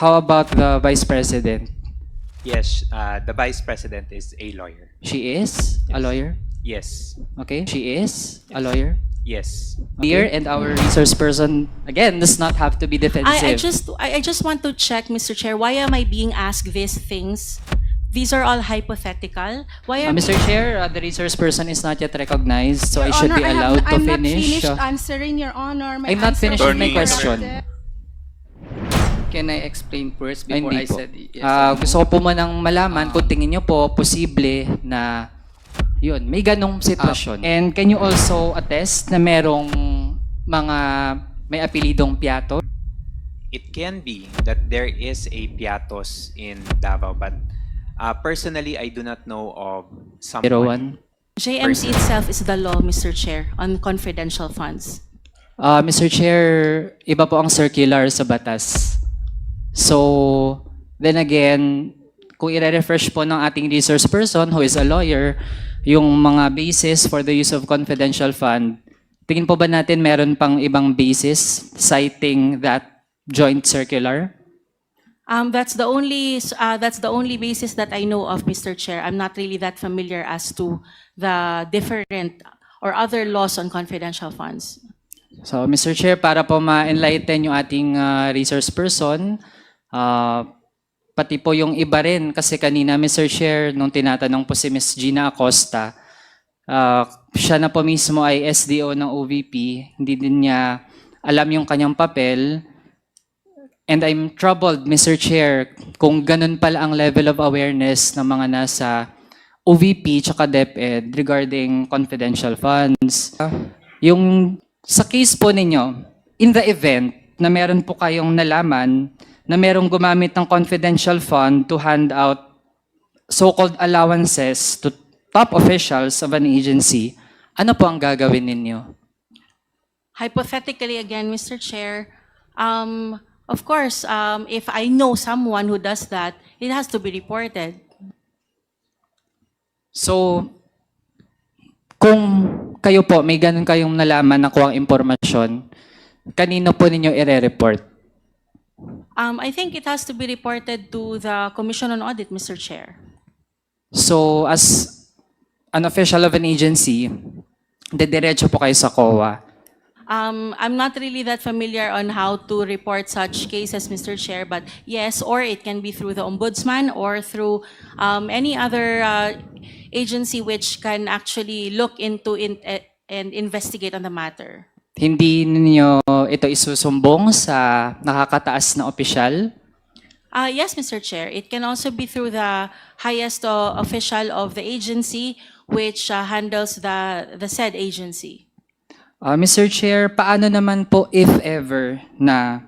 How about the Vice President? Yes, the Vice President is a lawyer. She is a Yes. lawyer? Yes. Okay, she is a Yes. lawyer? Yes. Here, and our resource person, again, does not have to be defensive. I just want to check, Mr. Chair, why am I being asked these things? These are all hypothetical. Why am Mr. Chair, the resource person is not yet recognized, so I Your should Honor, be allowed to I'm not finish. finished answering, Your Honor. My I'm not answer finished was with my Attorney- question. Can I explain first Ay, before hindi I po. said yes or no? Gusto ko po manang malaman kung tingin nyo po posible na yun, may ganong sitwasyon. And can you also attest na merong mga may apelidong Piato? It can be that there is a Piatos in Davao, but personally, I do not know of someone. 01. JMC itself is the law, Mr. Chair, on confidential funds. Mr. Chair, iba po ang circular sa batas. So, then again, kung i-refresh po ng ating resource person who is a lawyer, yung mga basis for the use of confidential fund, tingin po ba natin meron pang ibang basis citing that joint circular? That's the only basis that I know of, Mr. Chair. I'm not really that familiar as to the different or other laws on confidential funds. So, Mr. Chair, para po ma-enlighten yung ating resource person, pati po yung iba rin, kasi kanina, Mr. Chair, nung tinatanong po si Ms. Gina Acosta, siya na po mismo ay SDO ng OVP, hindi din niya alam yung kanyang papel. And I'm troubled, Mr. Chair, kung ganun pala ang level of awareness ng mga nasa OVP tsaka DepEd regarding confidential funds. Yung sa case po ninyo, in the event na meron po kayong nalaman na merong gumamit ng confidential fund to hand out so-called allowances to top officials of an agency, ano po ang gagawin ninyo? Hypothetically, again, Mr. Chair, of course, if I know someone who does that, it has to be reported. So, kung kayo po, may ganun kayong nalaman na kuwang impormasyon, kanino po ninyo ire-report? I think it has to be reported to the Commission on Audit, Mr. Chair. So, as an official of an agency, dediretso po kayo sa COA. I'm not really that familiar on how to report such cases, Mr. Chair, but yes, or it can be through the Ombudsman or through any other agency which can actually look into and investigate on the matter. Hindi ninyo ito isusumbong sa nakakataas na opisyal? Yes, Mr. Chair. It can also be through the highest official of the agency which handles the said agency. Mr. Chair, paano naman po if ever na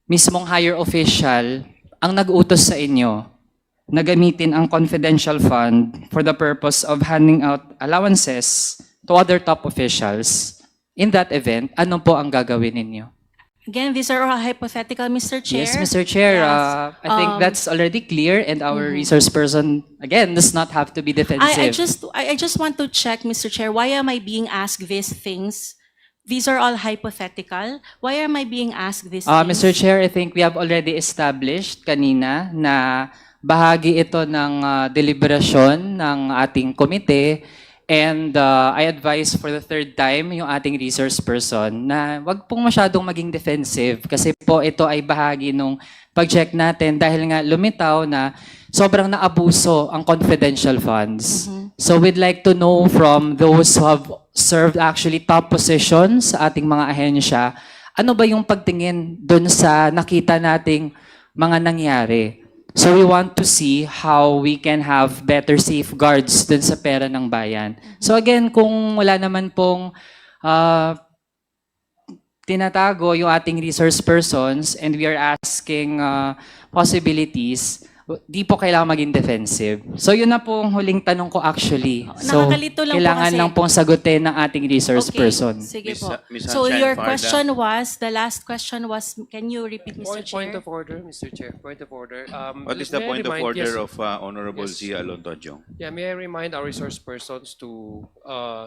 mismong higher official ang nag-utos sa inyo na gamitin ang confidential fund for the purpose of handing out allowances to other top officials? In that event, ano po ang gagawin ninyo? Again, these are all hypothetical, Mr. Chair. Yes, Mr. Chair. Yes. I think that's already clear, and our resource person, again, does not have to be defensive. I just want to check, Mr. Chair, why am I being asked these things? These are all hypothetical. Why am I being asked these things? Mr. Chair, I think we have already established kanina na bahagi ito ng deliberasyon ng ating komite. And I advise for the third time yung ating resource person na wag pong masyadong maging defensive kasi po ito ay bahagi nung pag-check natin dahil nga lumitaw na sobrang naabuso ang confidential funds. So we'd like to know from those who have served actually top positions sa ating mga ahensya, ano ba yung pagtingin dun sa nakita nating mga nangyari? So we want to see how we can have better safeguards dun sa pera ng bayan. So again, kung wala naman pong tinatago yung ating resource persons and we are asking possibilities, di po kailangan maging defensive. So yun na pong huling tanong ko actually. So Nakakalito lang po kailangan kasi- lang pong sagutin ng ating resource person. Sige Miss- po. Miss So Sunshine your Farda. question was, the last question was, can you repeat, Mr. Chair? Point of order, Mr. Chair. Point of order. What is the may I point of remind- order yes, of Honorable Yes. Zia Alontonjong? Yeah, may I remind our resource persons to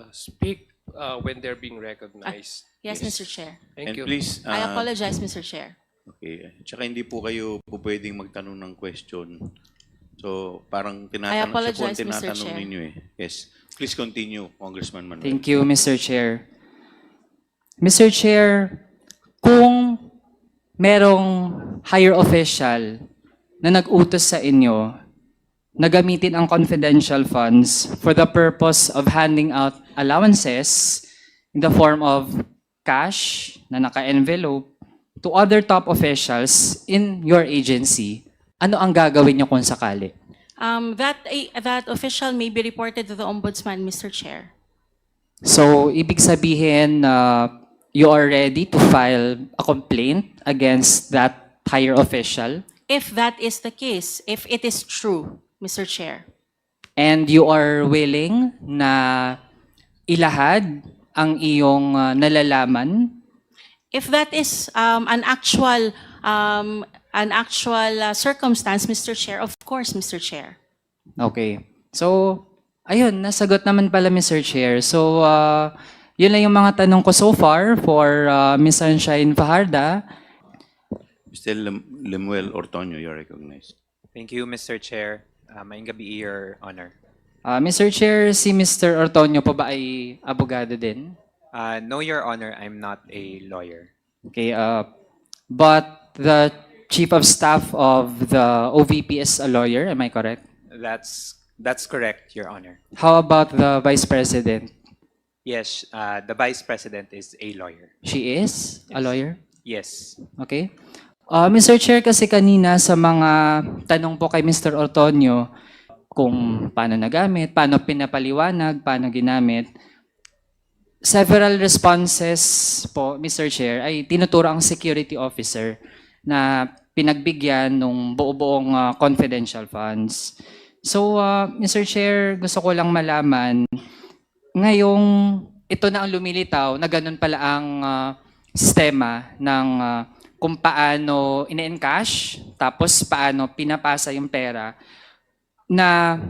speak when they're being recognized. Yes, Mr. Chair. Thank And you. please, I apologize, Mr. Chair. Okay. Tsaka hindi po kayo po pwedeng magtanong ng question. So, parang I siya po ang apologize, Mr. tinatanong Chair. ninyo eh. Yes. Please continue, Congressman Manuel. Thank you, Mr. Chair. Mr. Chair, kung merong higher official na nag-utos sa inyo na gamitin ang confidential funds for the purpose of handing out allowances in the form of cash na naka-envelope to other top officials in your agency, ano ang gagawin niyo kung sakali? That official may be reported to the Ombudsman, Mr. Chair. So, ibig sabihin you are ready to file a complaint against that higher official If that is the case, if it is true, Mr. Chair. and you are willing na ilahad ang iyong nalalaman. If that is an actual circumstance, Mr. Chair, of course, Mr. Chair. Okay. So, ayun, nasagot naman pala, Mr. Chair. So, yun lang yung mga tanong ko so far for Ms. Sunshine Fajarda. Mr. Lemuel Ortonio, you're recognized. Thank you, Mr. Chair. Maayong gabi, Your Honor. Mr. Chair, si Mr. Ortonio po ba ay abogado din? No, Your Honor, I'm not a lawyer. Okay, but the Chief of Staff of the OVP is a lawyer, am I correct? That's correct, Your Honor. How about the Vice President? Yes, the Vice President is a lawyer. She is a lawyer? Yes. Okay. Mr. Chair, kasi kanina sa mga tanong po kay Mr. Ortonio kung paano nagamit, paano pinapaliwanag, paano ginamit, several responses po, Mr. Chair, ay tinuturo ang security officer na pinagbigyan ng buo-buong confidential funds. So, Mr. Chair, gusto ko lang malaman, ngayong ito na ang lumilitaw na ganun pala ang sistema ng kung paano ine-encash, tapos paano pinapasa yung pera, na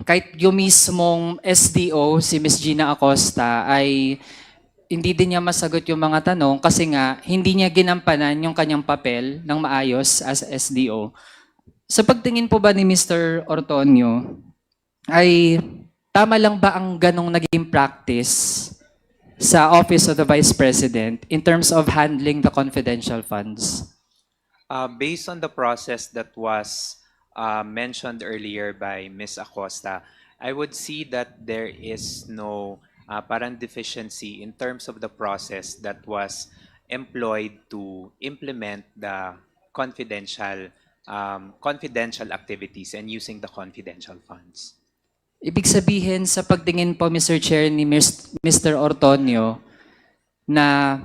kahit yung mismong SDO, si Ms. Gina Acosta, ay hindi din niya masagot yung mga tanong kasi nga hindi niya ginampanan yung kanyang papel ng maayos as SDO. Sa pagtingin po ba ni Mr. Ortonio, ay tama lang ba ang ganong naging practice sa Office of the Vice President in terms of handling the confidential funds? Based on the process that was mentioned earlier by Ms. Acosta, I would see that there is no parang deficiency in terms of the process that was employed to implement the confidential activities and using the confidential funds. Ibig sabihin sa pagtingin po, Mr. Chair, ni Mr. Ortonio, na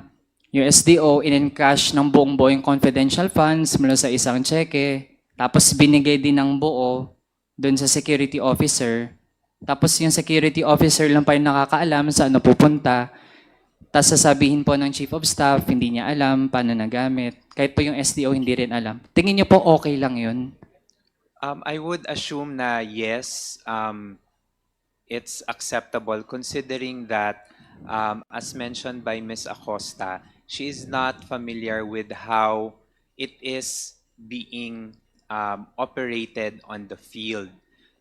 yung SDO in-encash ng buong-buo yung confidential funds mula sa isang cheque, tapos binigay din ng buo doon sa security officer, tapos yung security officer lang pa yung nakakaalam saan napupunta, tapos sasabihin po ng Chief of Staff, hindi niya alam paano nagamit, kahit po yung SDO hindi rin alam. Tingin niyo po okay lang yun? I would assume na yes, it's acceptable considering that, as mentioned by Ms. Acosta, she is not familiar with how it is being operated on the field.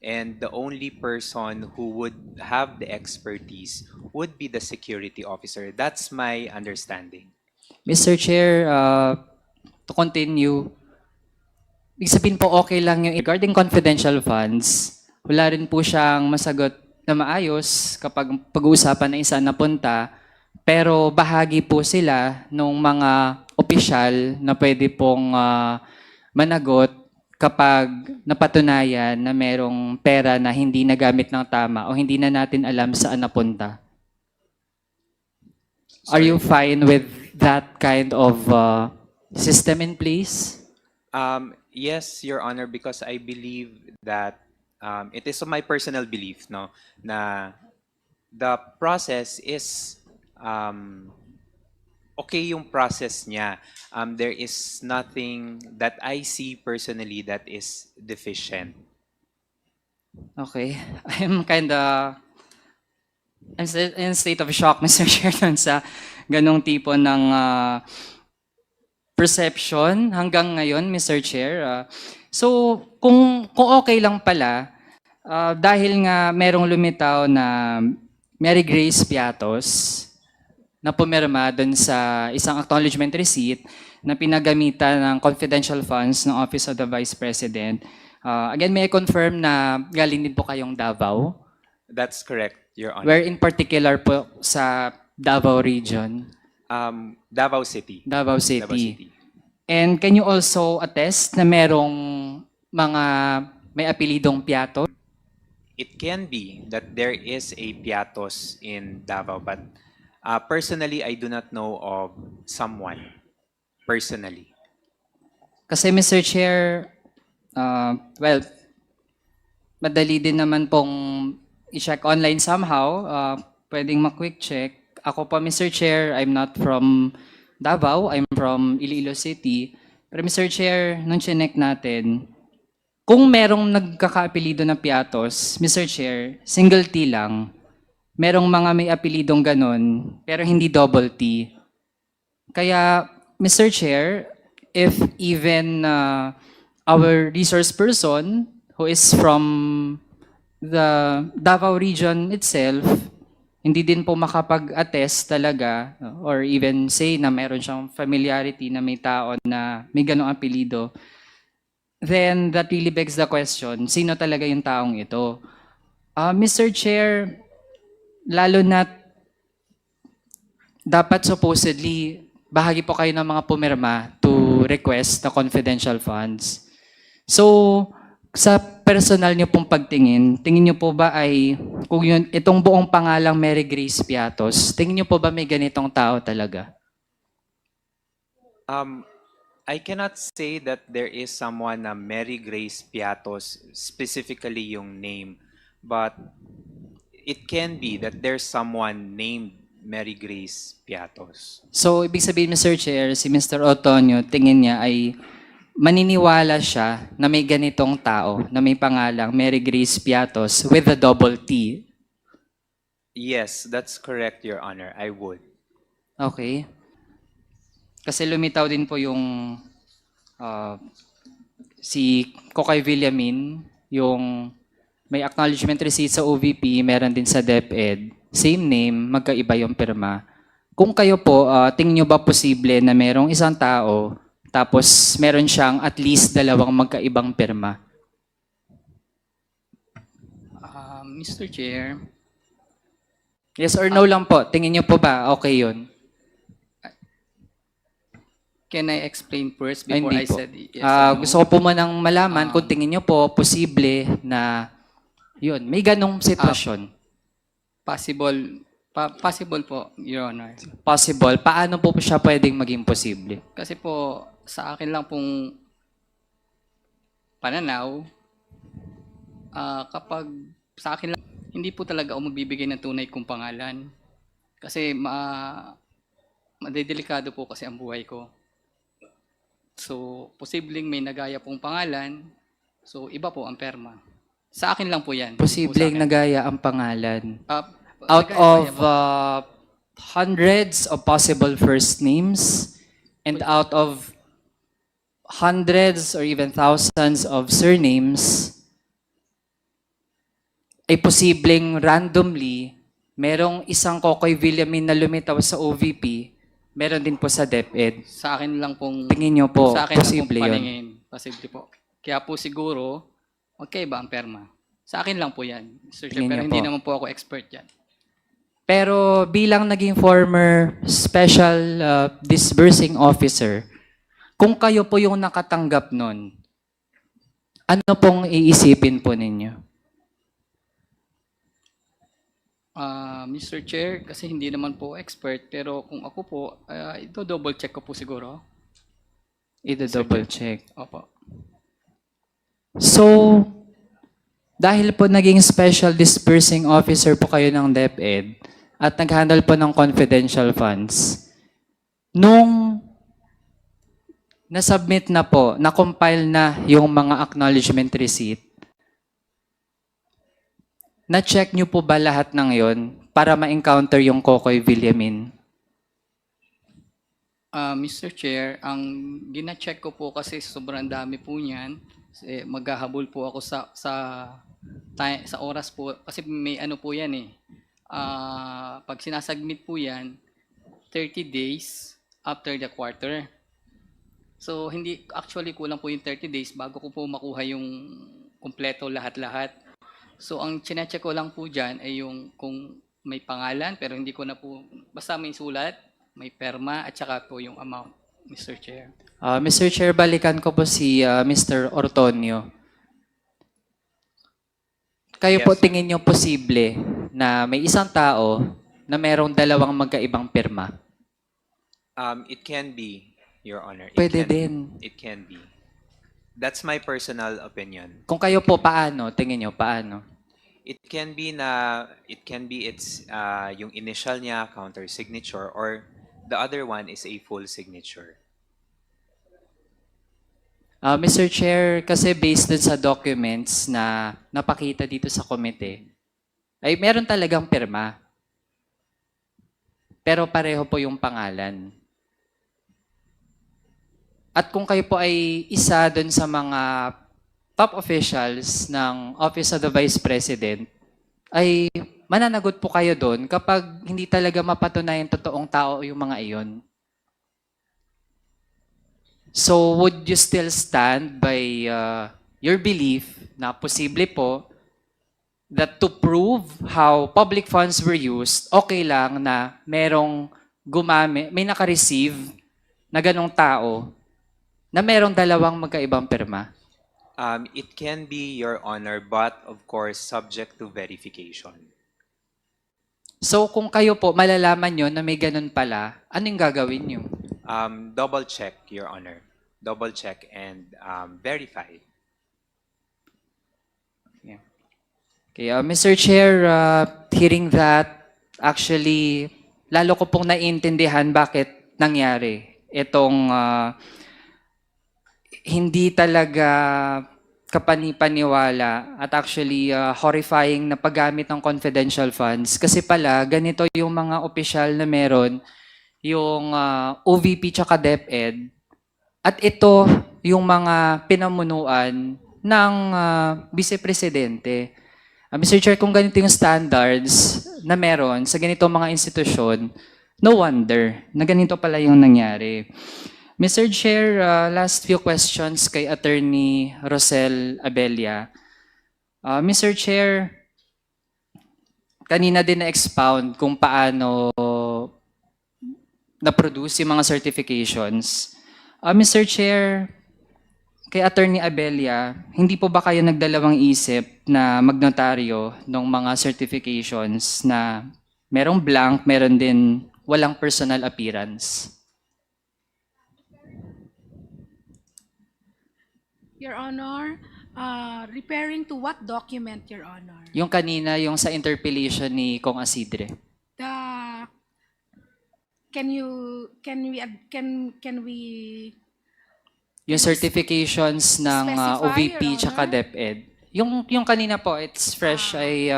And the only person who would have the expertise would be the security officer. That's my understanding. Mr. Chair, to continue, ibig sabihin po okay lang yung regarding confidential funds, wala rin po siyang masagot na maayos kapag pag-uusapan na isa napunta, pero bahagi po sila ng mga opisyal na pwede pong managot kapag napatunayan na merong pera na hindi nagamit ng tama o hindi na natin alam saan napunta. Are you fine with that kind of system in place? Yes, Your Honor, because I believe that it is my personal belief, no, na the process is okay yung process niya. There is nothing that I see personally that is deficient. Okay. I'm in state of shock, Mr. Chair, dun sa ganong tipo ng perception hanggang ngayon, Mr. Chair. So, kung okay lang pala, dahil nga merong lumitaw na Mary Grace Piatos na pumirma doon sa isang acknowledgement receipt na pinagamitan ng confidential funds ng Office of the Vice President. Again, may I confirm na galing din po kayong Davao? That's correct, Your Honor. Where in particular po sa Davao region? Davao City. Davao Davao City. City. And can you also attest na merong mga may apelidong Piato? It can be that there is a Piatos in Davao, but personally, I do not know of someone personally. Kasi Mr. Chair, well, madali din naman pong i-check online somehow. Pwedeng ma-quick check. Ako pa, Mr. Chair, I'm not from Davao, I'm from Iloilo City. Pero Mr. Chair, nung chinek natin, kung merong nagkakaapelido na Piatos, Mr. Chair, single T lang. Merong mga may apelidong ganon, pero hindi double T. Kaya, Mr. Chair, if even our resource person who is from the Davao region itself, hindi din po makapag-attest talaga or even say na meron siyang familiarity na may tao na may ganong apelido, then that really begs the question, sino talaga yung taong ito? Mr. Chair, lalo na dapat supposedly bahagi po kayo ng mga pumirma to request the confidential funds. So, sa personal niyo pong pagtingin, tingin niyo po ba ay, kung yun, itong buong pangalang Mary Grace Piatos, tingin niyo po ba may ganitong tao talaga? I cannot say that there is someone na Mary Grace Piatos, specifically yung name, but it can be that there's someone named Mary Grace Piatos. So, ibig sabihin, Mr. Chair, si Mr. Otonio, tingin niya ay maniniwala siya na may ganitong tao, na may pangalang Mary Grace Piatos with a double T. Yes, that's correct, Your Honor. I would. Okay. Kasi lumitaw din po yung si Kokay Villamin, yung may acknowledgement receipt sa OVP, meron din sa DepEd. Same name, magkaiba yung pirma. Kung kayo po, tingin nyo ba posible na merong isang tao tapos meron siyang at least dalawang magkaibang pirma? Mr. Chair, Yes or no lang po. Tingin nyo po ba okay yun? can I explain first Ay, before hindi I po. said yes or no? Gusto ko po manang malaman kung tingin nyo po posible na yun, may ganong sitwasyon. Possible po, Your Honor. Possible. Paano po siya pwedeng maging posible? Kasi po, sa akin lang pong pananaw, kapag sa akin lang, hindi po talaga ako magbibigay ng tunay kong pangalan. Kasi madedelikado po kasi ang buhay ko. So, posibleng may nagaya pong pangalan. So, iba po ang perma. Sa akin lang po yan. Posibleng Po sa akin. nagaya ang pangalan. Out Nagaya of po. hundreds of possible first names and out of hundreds or even thousands of surnames, ay posibleng randomly merong isang Kokoy Villamin na lumitaw sa OVP, meron din po sa DepEd. Sa akin lang pong Tingin nyo po, sa akin lang posible pong yun? paningin. Posible po. Kaya po siguro, magkaiba ang perma. Sa akin lang po yan, Mr. Chair, Tingin pero niyo hindi po. naman po ako expert yan. Pero bilang naging former special disbursing officer, kung kayo po yung nakatanggap nun, ano pong iisipin po ninyo? Mr. Chair, kasi hindi naman po expert, pero kung ako po, ito double check ko po siguro. Ito-double check. Opo. So, dahil po naging special disbursing officer po kayo ng DepEd at nag-handle po ng confidential funds, nung nasubmit na po, na-compile na yung mga acknowledgement receipt, na-check nyo po ba lahat ng yon para ma-encounter yung Kokoy Villamin? Mr. Chair, ang gina-check ko po kasi sobrang dami po niyan. Maghahabol po ako sa oras po kasi may ano po 'yan eh. Pag sinasubmit po 'yan, 30 days after the quarter. So hindi actually kulang po yung 30 days bago ko po makuha yung kumpleto lahat-lahat. So ang chine-check ko lang po diyan ay yung kung may pangalan pero hindi ko na po basta may sulat, may perma at saka po yung amount, Mr. Chair. Mr. Chair, balikan ko po si Mr. Ortonio. Kayo po Yes. tingin niyo posible na may isang tao na merong dalawang magkaibang pirma? It can be, Your Honor. Pwede can, din. It can be. That's my personal opinion. Kung kayo po, paano? Tingin niyo, paano? It can be it's yung initial niya, counter signature, or the other one is a full signature. Mr. Chair, kasi based dun sa documents na napakita dito sa komite, ay meron talagang pirma. Pero pareho po yung pangalan. At kung kayo po ay isa dun sa mga top officials ng Office of the Vice President, ay mananagot po kayo doon kapag hindi talaga mapatunayan totoong tao yung mga iyon. So would you still stand by your belief na posible po that to prove how public funds were used, okay lang na merong gumamit, may naka-receive na ganong tao na merong dalawang magkaibang pirma? It can be, Your Honor, but of course subject to verification. So kung kayo po malalaman nyo na may ganun pala, ano yung gagawin nyo? Double check, Your Honor. Double check and verify. Okay, Mr. Chair, hearing that, actually, lalo ko pong naiintindihan bakit nangyari itong hindi talaga kapanipaniwala at actually horrifying na paggamit ng confidential funds. Kasi pala, ganito yung mga opisyal na meron, yung OVP tsaka DepEd, at ito yung mga pinamunuan ng vice-presidente. Mr. Chair, kung ganito yung standards na meron sa ganitong mga institusyon, no wonder na ganito pala yung nangyari. Mr. Chair, last few questions kay Attorney Rosel Abella. Mr. Chair, kanina din na-expound kung paano na-produce yung mga certifications. Mr. Chair, kay Attorney Abella, hindi po ba kayo nagdalawang isip na magnotaryo ng mga certifications na merong blank, meron din walang personal appearance? Your Honor, referring to what document, Your Honor? Yung kanina, yung sa interpellation ni Kong Asidre. The can we Yung certifications ng Specify, OVP Your tsaka Honor? DepEd. Yung kanina po, it's fresh. I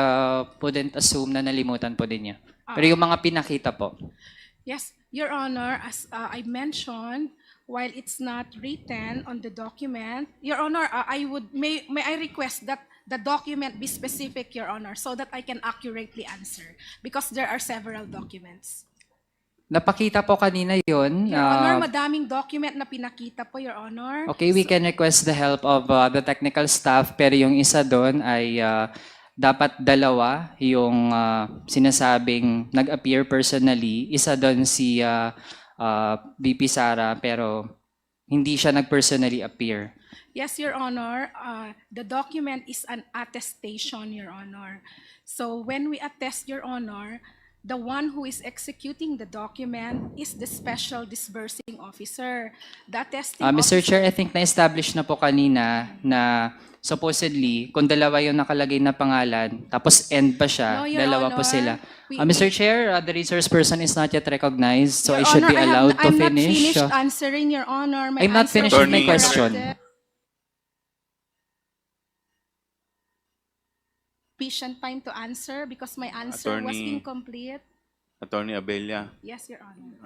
wouldn't assume na nalimutan po din niya. Pero yung mga pinakita po. Yes, Your Honor, as I mentioned, while it's not written on the document, Your Honor, may I request that the document be specific, Your Honor, so that I can accurately answer, because there are several documents. Napakita po kanina yun. Your Honor, madaming document na pinakita po, Your Honor. Okay, we can request the help of the technical staff, pero yung isa doon ay dapat dalawa yung sinasabing nag-appear personally. Isa doon si VP Sara, pero hindi siya nag-personally appear. Yes, Your Honor, the document is an attestation, Your Honor. So when we attest, Your Honor, the one who is executing the document is the special disbursing officer. The attesting Mr. officer, Chair, I think na-establish na po kanina na supposedly, kung dalawa yung nakalagay na pangalan, tapos end pa siya, No, Your dalawa po Honor. sila. We- Mr. Chair, the resource person is not yet recognized, so Your I should Honor, be allowed to I'm not finish. finished answering, Your Honor. My I'm not answer finishing was my question. corrected. Sufficient time to answer because my answer was Attorney- incomplete. Attorney Abella, Yes, Your Honor.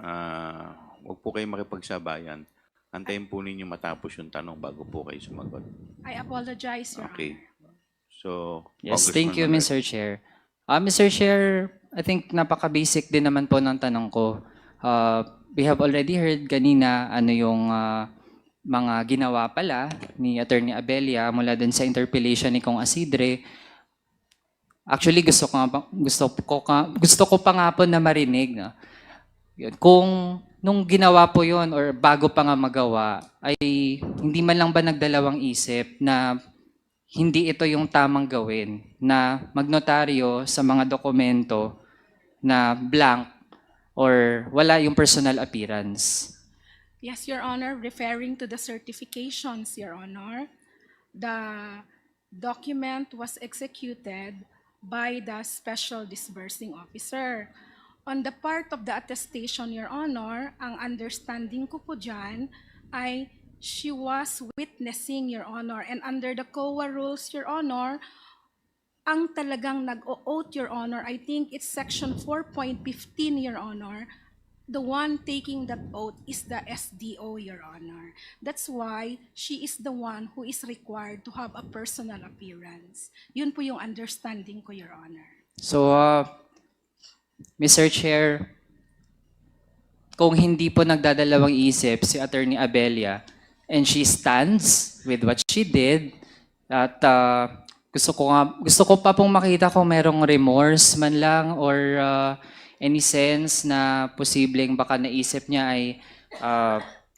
huwag po kayo makipagsabayan. Antayin po ninyo matapos yung tanong bago po kayo sumagot. I apologize, Your Okay. Honor. So, Yes, Congressman thank you, Manuel. Mr. Chair. Mr. Chair, I think napaka-basic din naman po ng tanong ko. We have already heard kanina ano yung mga ginawa pala ni Attorney Abella mula dun sa interpellation ni Kong Asidre. Actually, gusto ko pa nga po na marinig. No? Yun. Kung nung ginawa po yon or bago pa nga magawa, ay hindi man lang ba nagdalawang isip na hindi ito yung tamang gawin, na magnotaryo sa mga dokumento na blank or wala yung personal appearance. Yes, Your Honor, referring to the certifications, Your Honor, the document was executed by the Special Disbursing Officer. On the part of the attestation, Your Honor, ang understanding ko po dyan ay she was witnessing, Your Honor, and under the COA rules, Your Honor, ang talagang nag-o-oath, Your Honor, I think it's section 4.15, Your Honor, the one taking that oath is the SDO, Your Honor. That's why she is the one who is required to have a personal appearance. Yun po yung understanding ko, Your Honor. So, Mr. Chair, kung hindi po nagdadalawang isip si Attorney Abella and she stands with what she did at gusto ko pa pong makita kung merong remorse man lang or any sense na posibleng baka naisip niya ay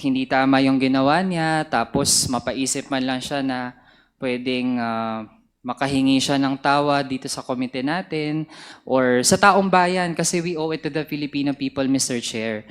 hindi tama yung ginawa niya tapos mapaisip man lang siya na pwedeng makahingi siya ng tawa dito sa komite natin or sa taong bayan kasi we owe it to the Filipino people, Mr. Chair.